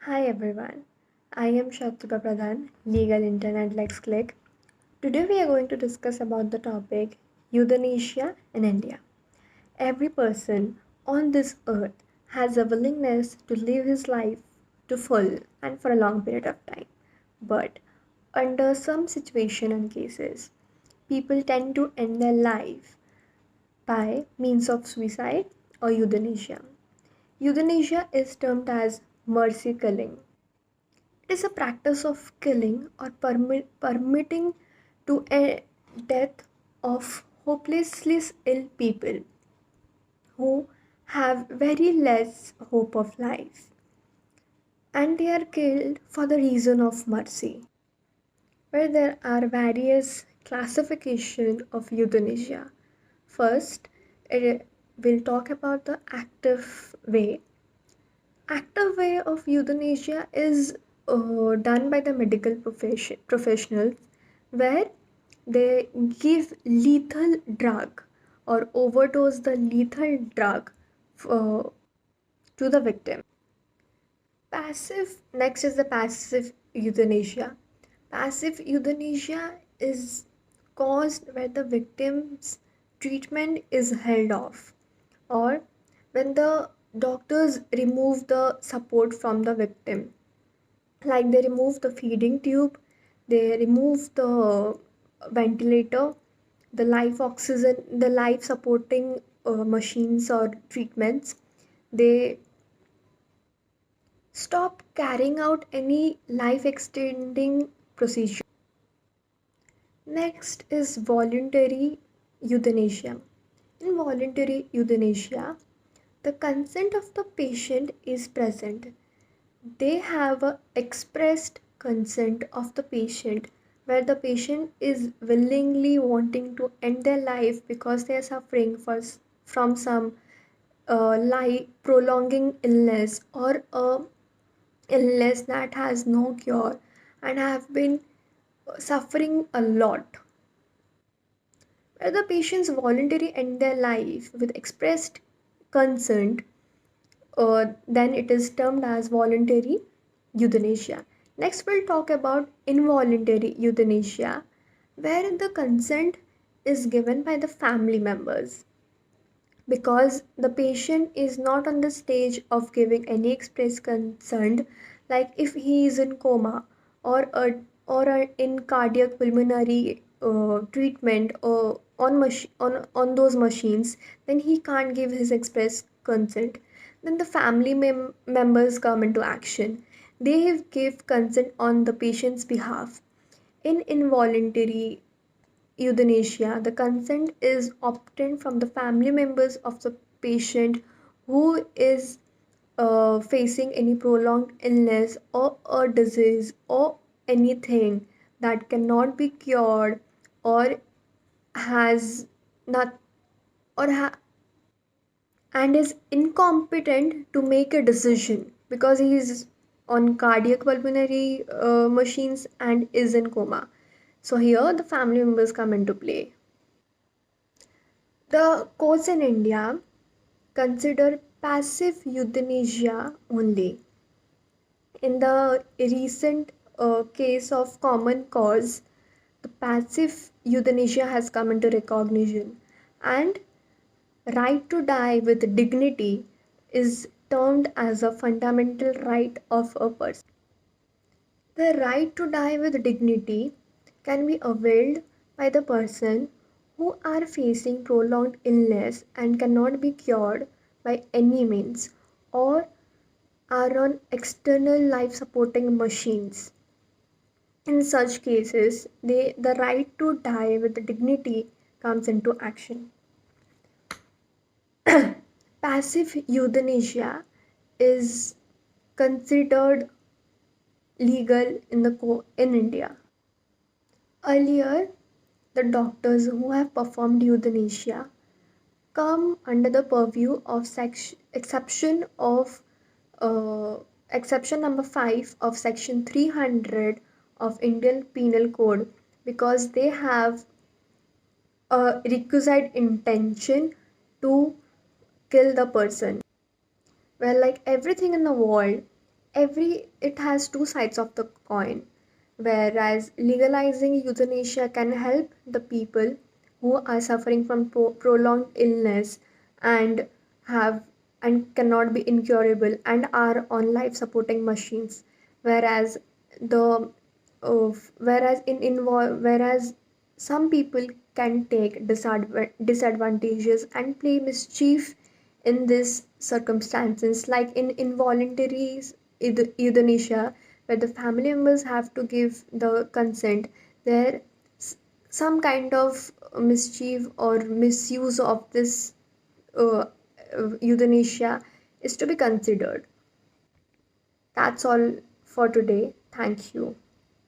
Hi everyone, I am Shatarupa Pradhan, legal intern at LEXCLIQ. Today we are going to discuss about the topic Euthanasia in India. Every person on this earth has a willingness to live his life to full and for a long period of time. But under some situation and cases, people tend to end their life by means of suicide or euthanasia. Euthanasia is termed as mercy killing. It is a practice of killing or permitting to a death of hopelessly ill people who have very less hope of life, and they are killed for the reason of mercy, where there are various classification of euthanasia. First, we'll talk about the active way of euthanasia is done by the medical professionals, where they give lethal drug or overdose the lethal drug uh, to the victim. Next is the passive euthanasia. Passive euthanasia is caused where the victim's treatment is held off, or when the doctors remove the support from the victim, like they remove the feeding tube, they remove the ventilator, the life oxygen, the life supporting machines or treatments. They stop carrying out any life extending procedure. Next is voluntary euthanasia. In voluntary euthanasia, the consent of the patient is present. They have a expressed consent of the patient, where the patient is willingly wanting to end their life because they are suffering from some life prolonging illness, or a illness that has no cure and have been suffering a lot, where the patients voluntarily end their life with expressed consent. Then it is termed as voluntary euthanasia. Next, we'll talk about involuntary euthanasia, where the consent is given by the family members because the patient is not on the stage of giving any express consent, like if he is in coma, in cardiac pulmonary treatment, or on those machines, then he can't give his express consent. Then the family members come into action. They give consent on the patient's behalf. In involuntary euthanasia, the consent is obtained from the family members of the patient who is facing any prolonged illness or a disease or anything that cannot be cured, or has not or ha- and is incompetent to make a decision because he is on cardiac pulmonary machines and is in coma. So here the family members come into play. The courts in India consider passive euthanasia only. In the recent case of common cause, the passive euthanasia has come into recognition, and right to die with dignity is termed as a fundamental right of a person. The right to die with dignity can be availed by the person who are facing prolonged illness and cannot be cured by any means, or are on external life supporting machines. In such cases, the right to die with dignity comes into action. Passive euthanasia is considered legal in India. Earlier, the doctors who have performed euthanasia come under the purview of uh, exception number 5 of section 300 of Indian Penal Code, because they have a requisite intention to kill the person. Well, like everything in the world, every it has two sides of the coin. Whereas legalizing euthanasia can help the people who are suffering from prolonged illness and have and cannot be incurable and are on life supporting machines, whereas the whereas some people can take disadvantages and play mischief in these circumstances, like in involuntary euthanasia, where the family members have to give the consent. There some kind of mischief or misuse of this uh, euthanasia is to be considered. That's all for today. Thank you.